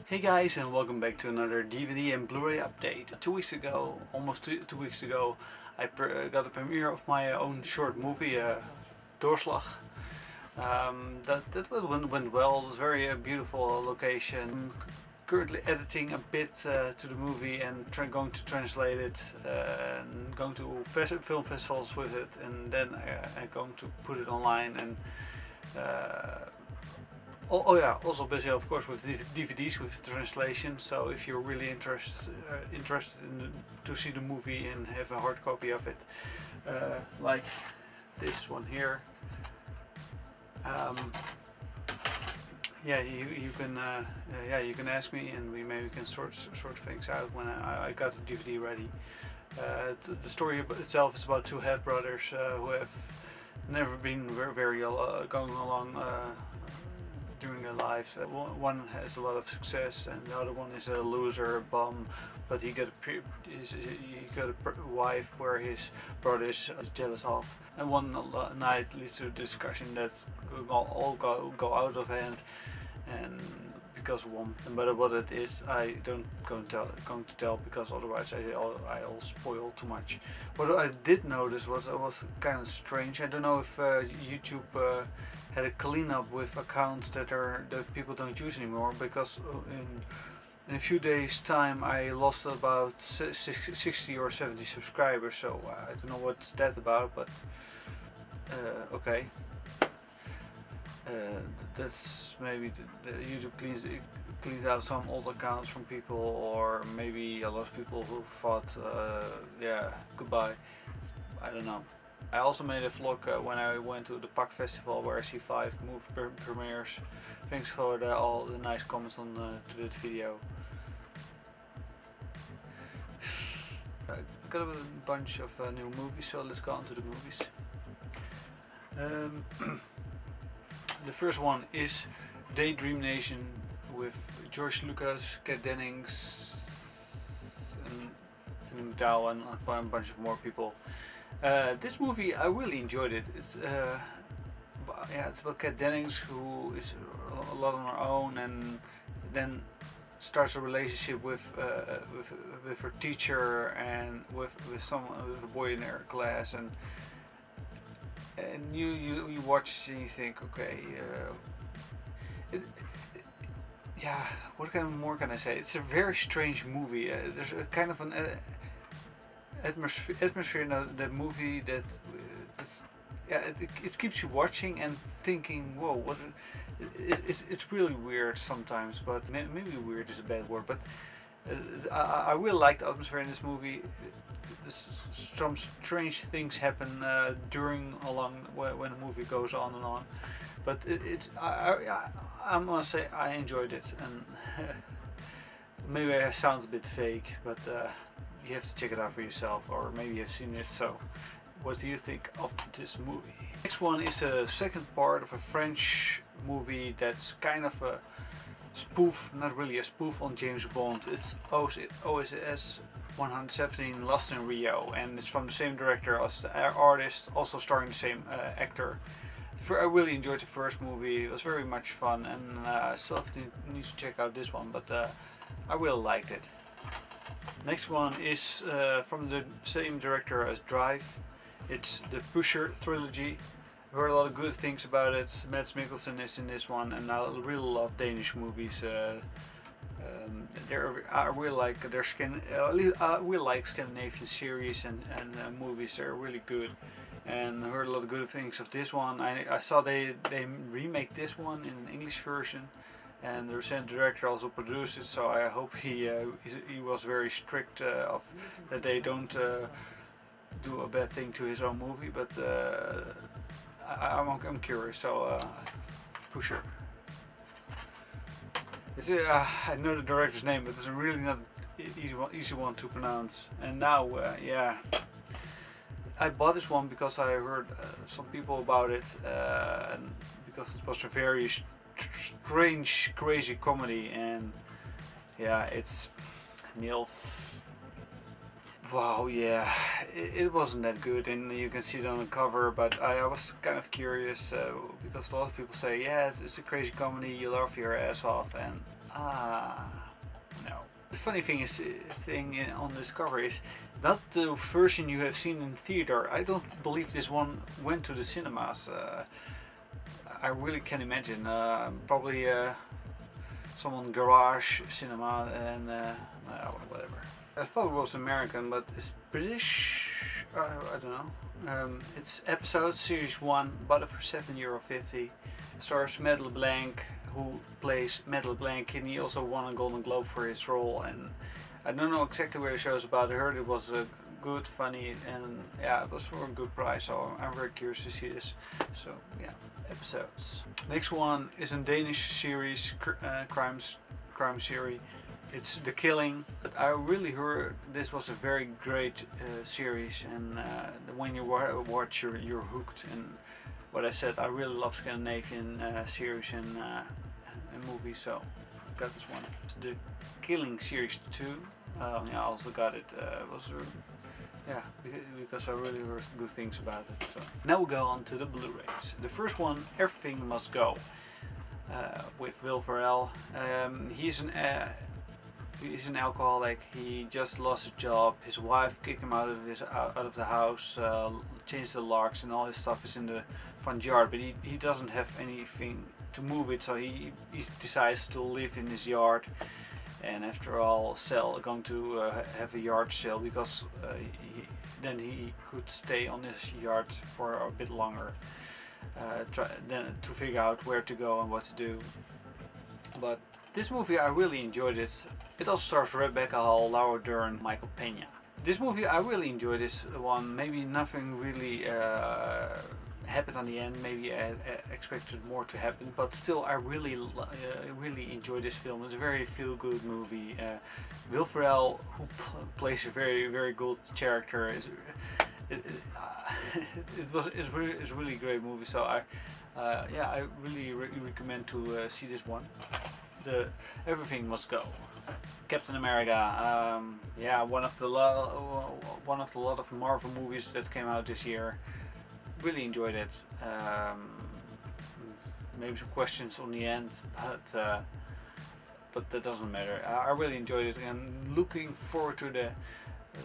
Hey guys, and welcome back to another DVD and Blu-ray update. 2 weeks ago, almost two weeks ago, I got a premiere of my own short movie, Doorslag. That went well. It was very beautiful location. I'm currently editing a bit to the movie and going to translate it and going to film festivals with it, and then I'm going to put it online and oh yeah, also busy of course with DVDs with translation. So if you're really interested to see the movie and have a hard copy of it, like this one here, yeah, you can yeah, you can ask me and we maybe can sort things out when I got the DVD ready. The story itself is about two half brothers who have never been very going along during their lives. One has a lot of success and the other one is a loser, a bum, but he got a wife where his brother is jealous of, and one night leads to a discussion that all go out of hand, and because of one. But what it is, I don't going to tell because otherwise I'll spoil too much. What I did notice was kind of strange. I don't know if YouTube had a cleanup with accounts that people don't use anymore, because in a few days time I lost about 60 or 70 subscribers, so I don't know what's that about, but okay. That's maybe the YouTube cleans out some old accounts from people, or maybe a lot of people who thought yeah, goodbye, I don't know. I also made a vlog when I went to the PAK festival where I see 5 movie premieres. Thanks for all the nice comments on to that video. I got a bunch of new movies, so let's go on to the movies. The first one is Daydream Nation with George Lucas, Kat Dennings, and McDowell, and a bunch of more people. This movie, I really enjoyed it. It's yeah, it's about Kat Dennings, who is a lot on her own, and then starts a relationship with her teacher and with a boy in her class, and you watch and you think, okay, yeah, what more can I say? It's a very strange movie. There's a kind of an atmosphere in the movie that yeah, it keeps you watching and thinking, whoa, what? It's really weird sometimes, but maybe weird is a bad word, but I really like the atmosphere in this movie. Some strange things happen when the movie goes on and on, but I'm gonna say I enjoyed it, and maybe I sound a bit fake, but you have to check it out for yourself, or maybe you've seen it. So what do you think of this movie? Next one is a second part of a French movie that's kind of a spoof, not really a spoof, on James Bond. It's OSS 117 Lost in Rio, and it's from the same director as the artist, also starring the same actor. I really enjoyed the first movie. It was very much fun, and I still need to check out this one, but I really liked it. Next one is from the same director as Drive. It's the Pusher trilogy. I heard a lot of good things about it. Mads Mikkelsen is in this one, and I really love Danish movies. I really like I really like Scandinavian series and movies. They're really good, and I heard a lot of good things of this one. I saw they remake this one in an English version, and the same director also produced it. So I hope he was very strict that they don't do a bad thing to his own movie. But I'm curious. So Pusher. I know the director's name, but it's really not easy one to pronounce. And now, yeah, I bought this one because I heard some people about it, and because it was a very strange, crazy comedy, and yeah, it's MILF. Wow, yeah, it wasn't that good, and you can see it on the cover, but I was kind of curious because a lot of people say, yeah, it's a crazy comedy, you laugh your ass off, and No. The funny thing is, on this cover is not the version you have seen in theater. I don't believe this one went to the cinemas. I really can imagine. Probably someone garage cinema and whatever. I thought it was American, but it's British. I don't know. It's episode series 1, bought it for €7.50. Stars Matt LeBlanc, who plays Matt LeBlanc, and he also won a Golden Globe for his role. And I don't know exactly where the show is about. I heard it was good, funny, and yeah, it was for a good price. So I'm very curious to see this. So yeah, episodes. Next one is a Danish series, crime series. It's The Killing, but I really heard this was a very great series, and when you watch, you're hooked. And what I said, I really love Scandinavian series and movies, so got this one. The Killing series 2. Yeah, I also got it. Yeah, because I really heard good things about it. So now we go on to the Blu-rays. The first one, Everything Must Go, with Will Ferrell. He's an alcoholic. He just lost his job. His wife kicked him out of the house, changed the locks, and all his stuff is in the front yard. But he doesn't have anything to move it, so he decides to live in his yard. And after all, going to have a yard sale, because then he could stay on his yard for a bit longer, then to figure out where to go and what to do. But this movie, I really enjoyed it. It also stars Rebecca Hall, Laura Dern, Michael Pena. This movie, I really enjoyed this one. Maybe nothing really happened on the end. Maybe I expected more to happen, but still, I really enjoyed this film. It's a very feel-good movie. Will Ferrell, who plays a very good character, is it's really a great movie. So yeah, I really recommend to see this one. The Everything Must Go. Captain America. Yeah, one of the lot of Marvel movies that came out this year. Really enjoyed it. Maybe some questions on the end, but that doesn't matter. I really enjoyed it, and looking forward to the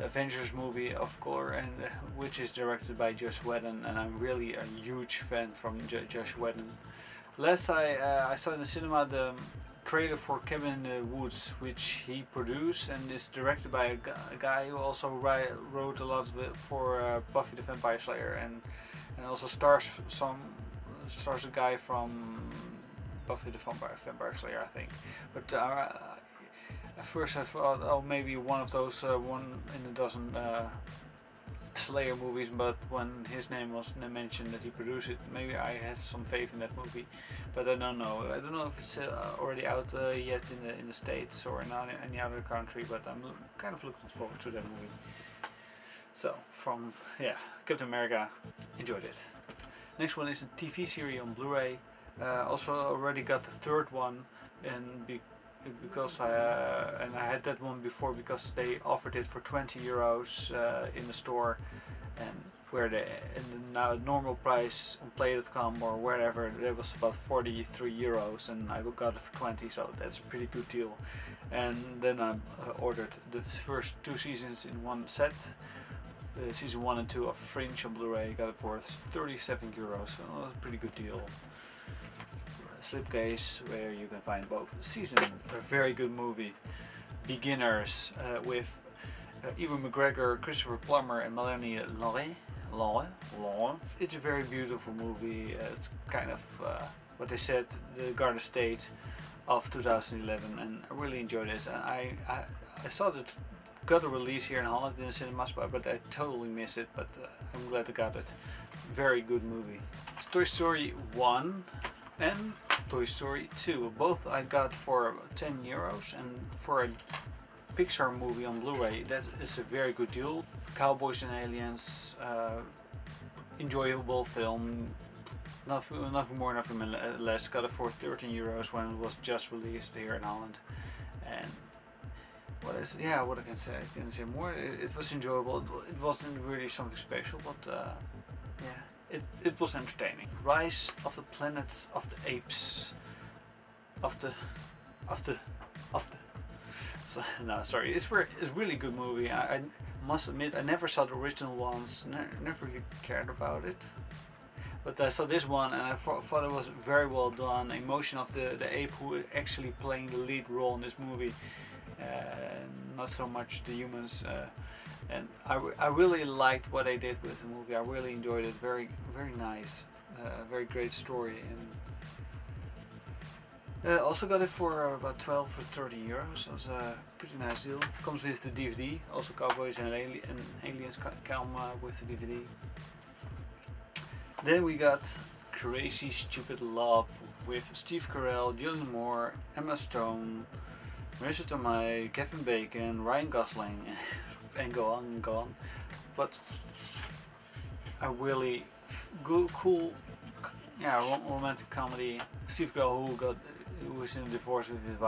Avengers movie, of course, and which is directed by Joss Whedon, and I'm really a huge fan from Joss Whedon. Last I saw in the cinema the trailer for Cabin in the Woods, which he produced and is directed by a guy who also wrote a lot of it for Buffy the Vampire Slayer, and also stars a guy from Buffy the Vampire Slayer, I think. But at first I thought, oh, maybe one of those one in a dozen Slayer movies, but when his name was mentioned that he produced it, maybe I have some faith in that movie, but I don't know. I don't know if it's already out yet in the States or in any other country, but I'm kind of looking forward to that movie. So from Captain America, enjoyed it. Next one is a TV series on Blu-ray. Also already got the third one, and because I had that one before because they offered it for €20 in the store, and where now normal price on play.com or wherever it was about €43, and I got it for 20, so that's a pretty good deal. And then I ordered the first 2 seasons in one set. Season 1 and 2 of Fringe on Blu-ray, got it for €37, so that's a pretty good deal. Slipcase, where you can find both seasons. A very good movie. Beginners, with Ewan McGregor, Christopher Plummer, and Melanie Laurent. It's a very beautiful movie. It's kind of what they said, the Garden State of 2011, and I really enjoyed this. And I saw that it got a release here in Holland in the cinemas, but I totally missed it. But I'm glad I got it. Very good movie. It's Toy Story 1 and Toy Story 2. Both I got for €10, and for a Pixar movie on Blu-ray, that is a very good deal. Cowboys and Aliens, enjoyable film, nothing more, nothing less. Got it for €13 when it was just released here in Holland. And what I can say? I can't say more. It was enjoyable. It wasn't really something special, but yeah, it was entertaining. Rise of the Planets of the Apes. Of the of the of the. So, no, sorry. It's really good movie. I must admit I never saw the original ones. Never really cared about it. But I saw this one and I thought it was very well done. The emotion of the ape who is actually playing the lead role in this movie, not so much the humans. And I really liked what they did with the movie. I really enjoyed it. Very nice, very great story. And also got it for about 12 or 30 euros. So it's a pretty nice deal. Comes with the DVD. Also Cowboys and Aliens come with the DVD. Then we got Crazy Stupid Love with Steve Carell, Julianne Moore, Emma Stone, Marissa Tomei, Kevin Bacon, Ryan Gosling, and go on and go on. But a really good, cool, yeah, romantic comedy. Steve Carell who was in a divorce with his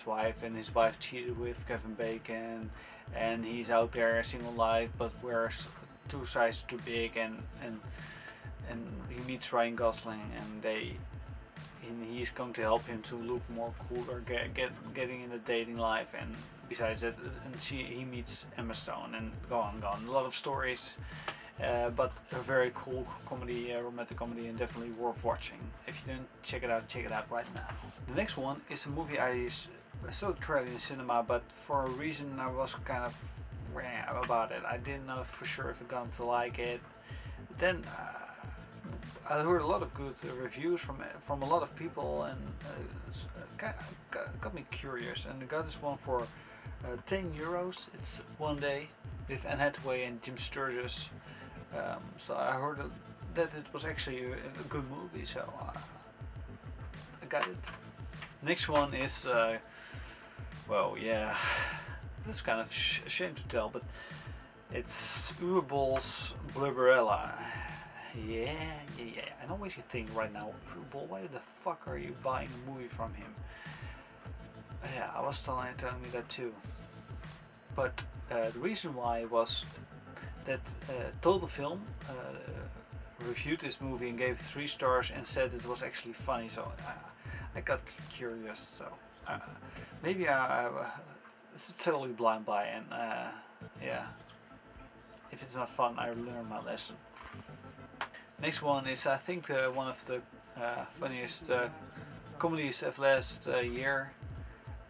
wife, and his wife cheated with Kevin Bacon, and he's out there single life, but wears 2 sizes too big, and he meets Ryan Gosling, and he's going to help him to look more cooler, getting in the dating life, and besides that, and he meets Emma Stone, and go on. A lot of stories, but a very cool comedy, romantic comedy, and definitely worth watching. If you didn't check it out right now. The next one is a movie I saw the trailer in the cinema, but for a reason I was kind of about it. I didn't know for sure if I'm going to like it. Then I heard a lot of good reviews from a lot of people, and got me curious, and I got this one for 10 euros. It's One Day with Anne Hathaway and Jim Sturgis. So I heard that it was actually a good movie, so I got it. Next one is, well, yeah, that's kind of a shame to tell, but it's Uwe Boll's Blubberella. Yeah. I know what you think right now. Well, why the fuck are you buying a movie from him? Yeah, I was telling me that too. But the reason why was that Total Film reviewed this movie and gave it 3 stars and said it was actually funny. So I got curious. So maybe it's totally blind buy, and yeah, if it's not fun, I learned my lesson. Next one is, I think, one of the funniest comedies of last year.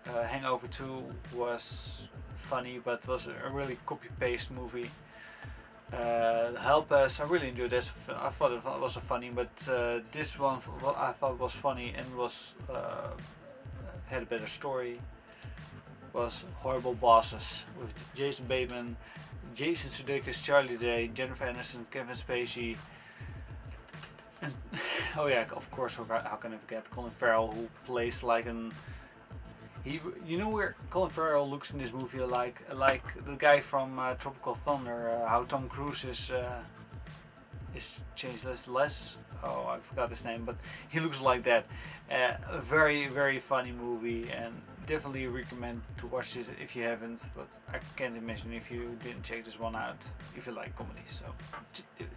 Hangover 2 was funny, but was a really copy-paste movie. Help Us, I really enjoyed this. I thought it was funny, but this one I thought was funny and was had a better story. Was Horrible Bosses with Jason Bateman, Jason Sudeikis, Charlie Day, Jennifer Aniston, Kevin Spacey. And, oh yeah, of course, how can I forget Colin Farrell, who plays like you know where Colin Farrell looks in this movie like the guy from Tropical Thunder, how Tom Cruise is changed less. Oh, I forgot his name, but he looks like that. A very funny movie, and definitely recommend to watch this if you haven't. But I can't imagine if you didn't check this one out if you like comedy. So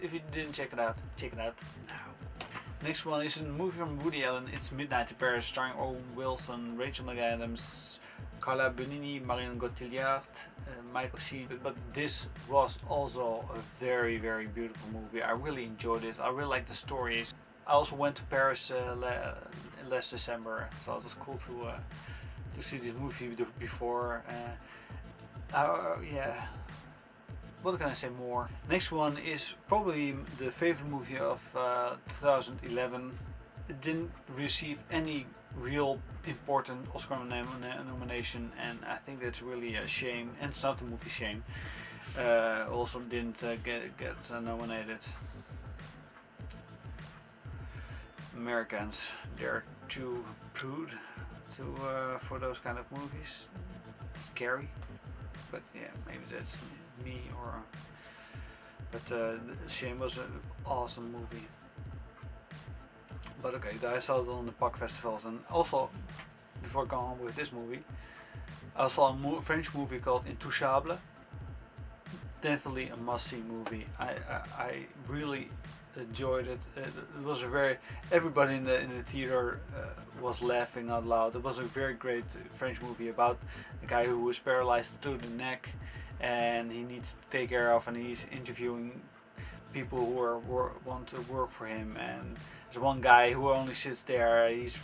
if you didn't check it out now. Next one is a movie from Woody Allen. It's Midnight in Paris, starring Owen Wilson, Rachel McAdams, Carla Benini, Marion Cotillard, Michael Sheen. But this was also a very beautiful movie. I really enjoyed it. I really like the stories. I also went to Paris last December, so it was cool to see this movie before. Yeah. What can I say more? Next one is probably the favorite movie of 2011. It didn't receive any real important Oscar nomination, and I think that's really a shame. And it's not a movie shame. Also didn't get nominated. Americans, they're too prude for those kind of movies. It's scary, but yeah, maybe that's me, but Shame was an awesome movie. But okay, I saw it on the PAC festivals, and also before going on with this movie, I saw a French movie called Intouchable. Definitely a must-see movie. I really enjoyed it. It was a very, everybody in the theater was laughing out loud. It was a very great French movie about a guy who was paralyzed to the neck and he needs to take care of, and he's interviewing people who want to work for him. And there's one guy who only sits there. He's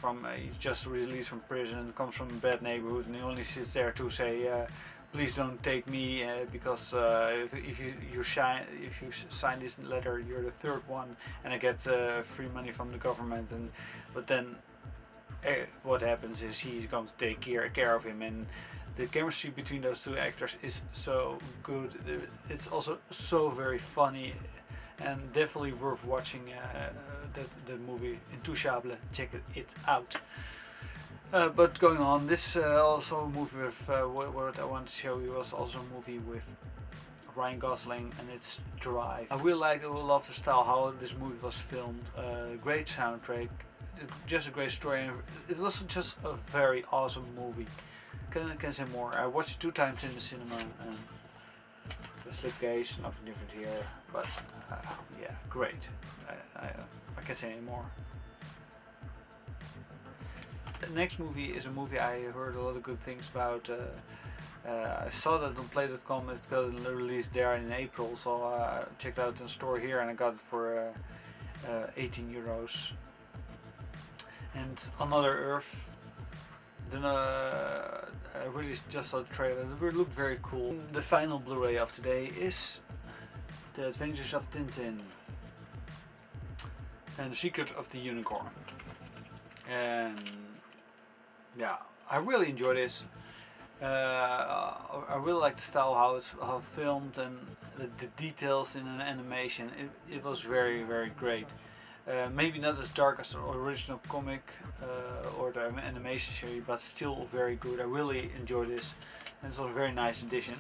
just released from prison, comes from a bad neighborhood, and he only sits there to say, please don't take me, because if you sign this letter, you're the third one, and I get free money from the government. But then what happens is he's going to take care of him, and the chemistry between those two actors is so good. It's also so very funny, and definitely worth watching that movie, Intouchable. Check it out. But going on, this also a movie with what I want to show you was also a movie with Ryan Gosling, and it's Drive. I love the style how this movie was filmed. Great soundtrack, just a great story, and it was just a very awesome movie. Can say more. I watched it 2 times in the cinema, and the slipcase, nothing different here, but yeah, great. I can't say any more. The next movie is a movie I heard a lot of good things about. I saw that on Play.com. It got released there in April, so I checked out in the store here and I got it for 18 euros. And Another Earth. Then I really just saw the trailer. It looked very cool. The final Blu-ray of today is The Adventures of Tintin and The Secret of the Unicorn. And yeah, I really enjoyed this. I really like the style, how it's filmed, and the details in an animation. It was very, very great. Maybe not as dark as the original comic or the animation series, but still very good. I really enjoyed this, and it's a very nice addition.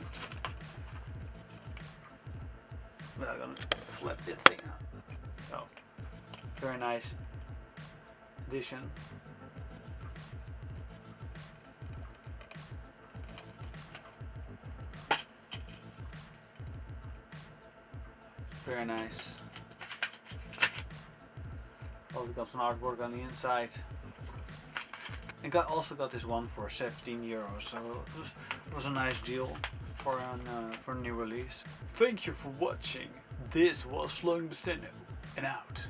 But I'm gonna flip this thing out. So, very nice addition. Very nice. Also got some artwork on the inside. And also got this one for 17 euros, so it was a nice deal for a new release. Thank you for watching. This was Floating Bestendo, and out.